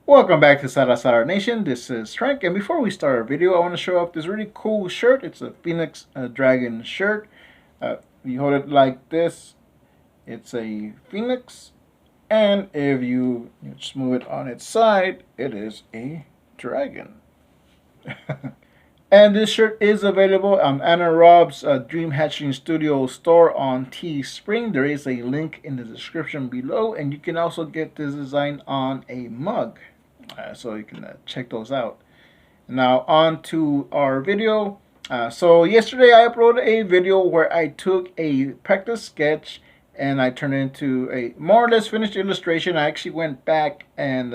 Welcome back to Salazar Nation. This is Frank, and before we start our video, I want to show off this really cool shirt. It's a Phoenix Dragon shirt. You hold it like this, it's a Phoenix, and if you just move it on its side, it is a dragon. And this shirt is available on Anna Raub's Dream Hatchling Studio store on Teespring. There is a link in the description below, and you can also get this design on a mug. So you can check those out. Now on to our video. So yesterday I uploaded a video where I took a practice sketch and I turned it into a more or less finished illustration. I actually went back and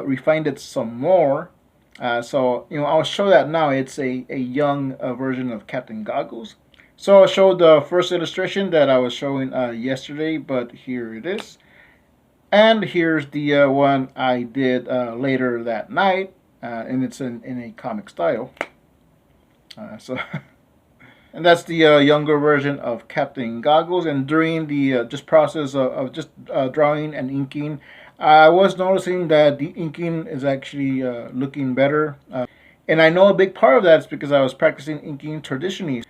refined it some more. So I'll show that now. It's a young version of Captain Goggles. So I'll show the first illustration that I was showing yesterday, but here it is. And here's the one I did later that night, and it's in a comic style. And that's the younger version of Captain Goggles. And during the just process of just drawing and inking, I was noticing that the inking is actually looking better. And I know a big part of that is because I was practicing inking traditionally.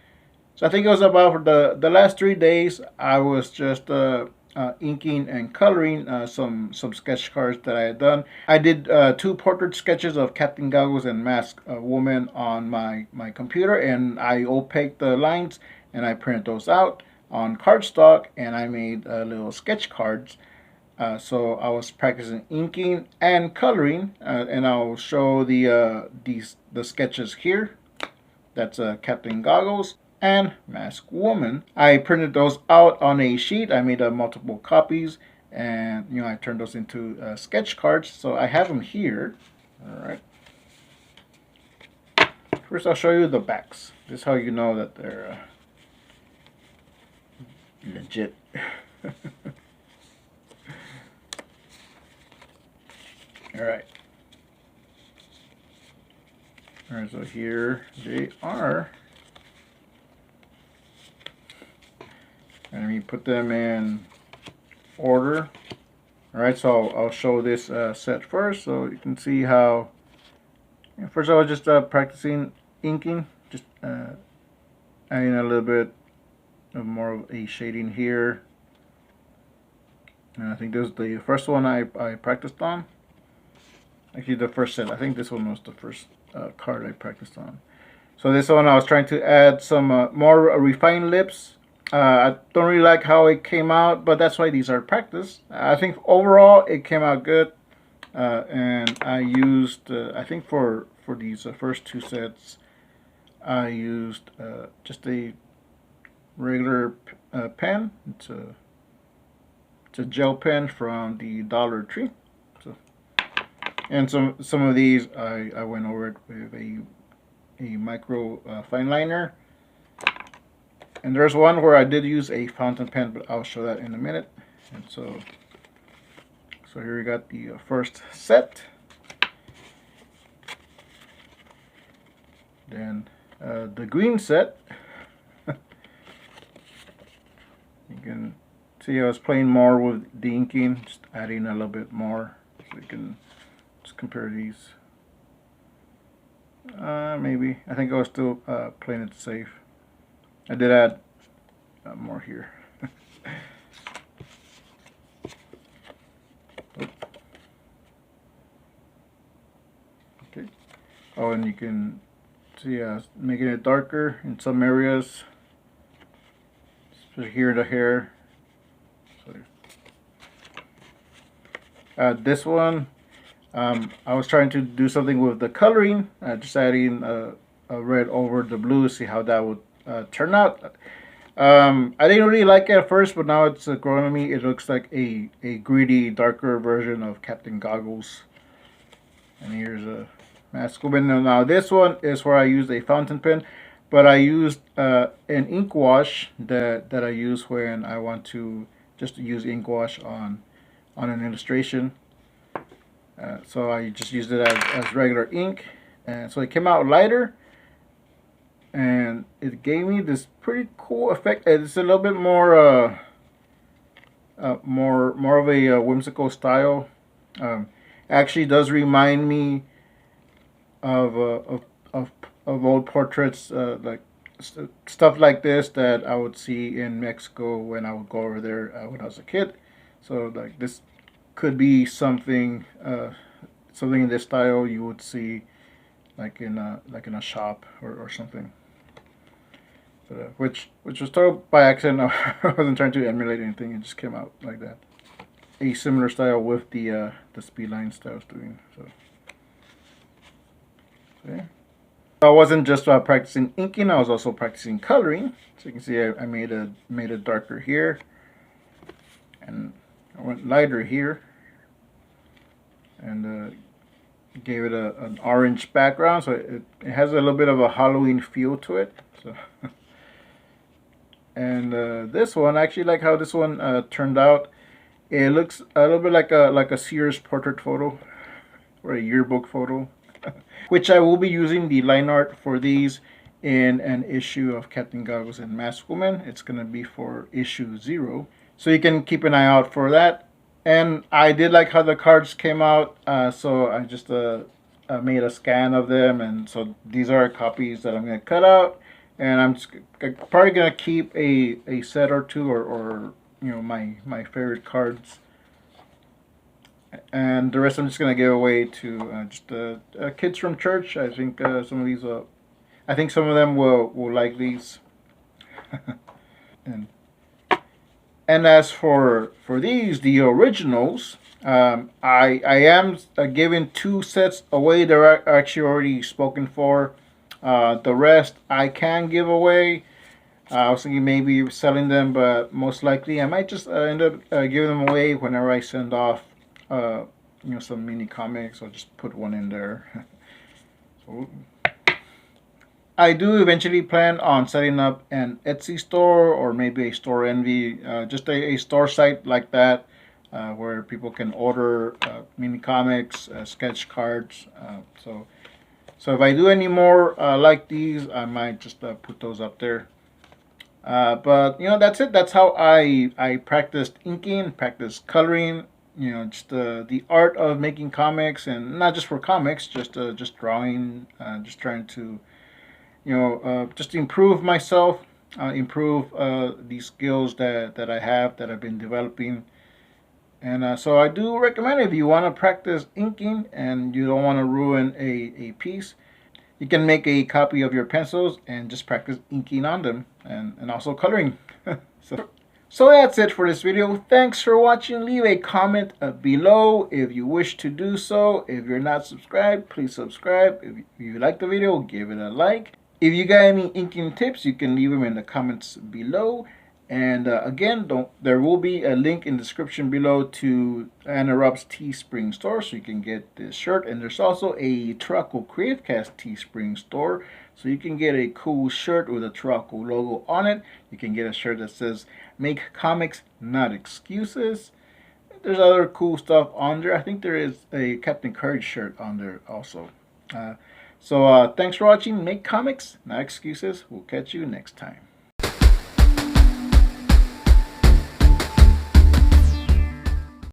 So I think it was about for the last 3 days, I was just inking and coloring some sketch cards that I had done. I did 2 portrait sketches of Captain Goggles and Mask Woman on my computer, and I opaqued the lines and I printed those out on cardstock, and I made little sketch cards. So I was practicing inking and coloring, and I'll show the sketches here. That's Captain Goggles and Mask Woman. I printed those out on a sheet. I made multiple copies, and I turned those into sketch cards. So I have them here. All right. First, I'll show you the backs. This is how you know that they're legit. All right. All right. So here they are. And we put them in order. Alright, so I'll show this set first so you can see how. First I was just practicing inking, just adding a little bit of more of a shading here. And I think this is the first one I practiced on. Actually the first set. I think this one was the first card I practiced on. So this one I was trying to add some more refined lips. I don't really like how it came out, but that's why these are practice. I think overall it came out good, and I used I think for these first 2 sets I used just a regular pen. It's a gel pen from the Dollar Tree. So, and some of these I went over it with a micro fine liner. And there's one where I did use a fountain pen, but I'll show that in a minute. And so here we got the first set. Then the green set. You can see I was playing more with the inking, just adding a little bit more. So you can just compare these. Maybe. I think I was still playing it safe. I did add more here. Okay. Oh, and you can see making it darker in some areas, especially here in the hair. So, this one, I was trying to do something with the coloring, just adding a red over the blue, see how that would turn out. I didn't really like it at first, but now it's grown on me. It looks like a greedy, darker version of Captain Goggles. And here's a Mask Woman. Now this one is where I used a fountain pen, but I used an ink wash that I use when I want to just use ink wash on an illustration. So I just used it as regular ink, and so it came out lighter. And it gave me this pretty cool effect. It's a little bit more more of a whimsical style. Actually does remind me of of old portraits, like stuff like this that I would see in Mexico when I would go over there when I was a kid. So like this could be something something in this style you would see like in a shop or something. But, which was totally by accident. I wasn't trying to emulate anything. It just came out like that. A similar style with the speed lines that I was doing. So yeah. I wasn't just practicing inking. I was also practicing coloring. So you can see I made it darker here, and I went lighter here, and gave it an orange background, so it has a little bit of a Halloween feel to it. So, and this one, I actually like how this one turned out. It looks a little bit like a Sears portrait photo or a yearbook photo, which I will be using the line art for these in an issue of Captain Goggles and Mask Woman. It's gonna be for issue 0, so you can keep an eye out for that. And I did like how the cards came out, so I just made a scan of them, and so these are copies that I'm gonna cut out, and I'm just probably gonna keep a set or two, or you know, my favorite cards, and the rest I'm just gonna give away to just kids from church. I think some of these, I think some of them will like these. and And as for these, the originals, I am giving 2 sets away. They're actually already spoken for. The rest I can give away. I was thinking maybe selling them, but most likely I might just end up giving them away whenever I send off, some mini comics. I'll just put one in there. So I do eventually plan on setting up an Etsy store or maybe a Store Envy, just a store site like that, where people can order mini comics, sketch cards. So if I do any more like these, I might just put those up there. But that's it. That's how I practiced inking, practiced coloring. Just the art of making comics, and not just for comics, just drawing, just trying to just improve myself, improve the skills that I have that I've been developing. And so I do recommend, if you want to practice inking and you don't want to ruin a piece, you can make a copy of your pencils and just practice inking on them, and also coloring. So that's it for this video. Thanks for watching. Leave a comment below if you wish to do so. If you're not subscribed, please subscribe. If you like the video, give it a like. If you got any inking tips, you can leave them in the comments below. And again, there will be a link in the description below to Anna Raub's Teespring store, so you can get this shirt. And there's also a TuracoCreativeCast Teespring store, so you can get a cool shirt with a Turaco logo on it. You can get a shirt that says "Make Comics, Not Excuses." There's other cool stuff on there. I think there is a Captain Courage shirt on there also. So thanks for watching. Make comics, not excuses. We'll catch you next time.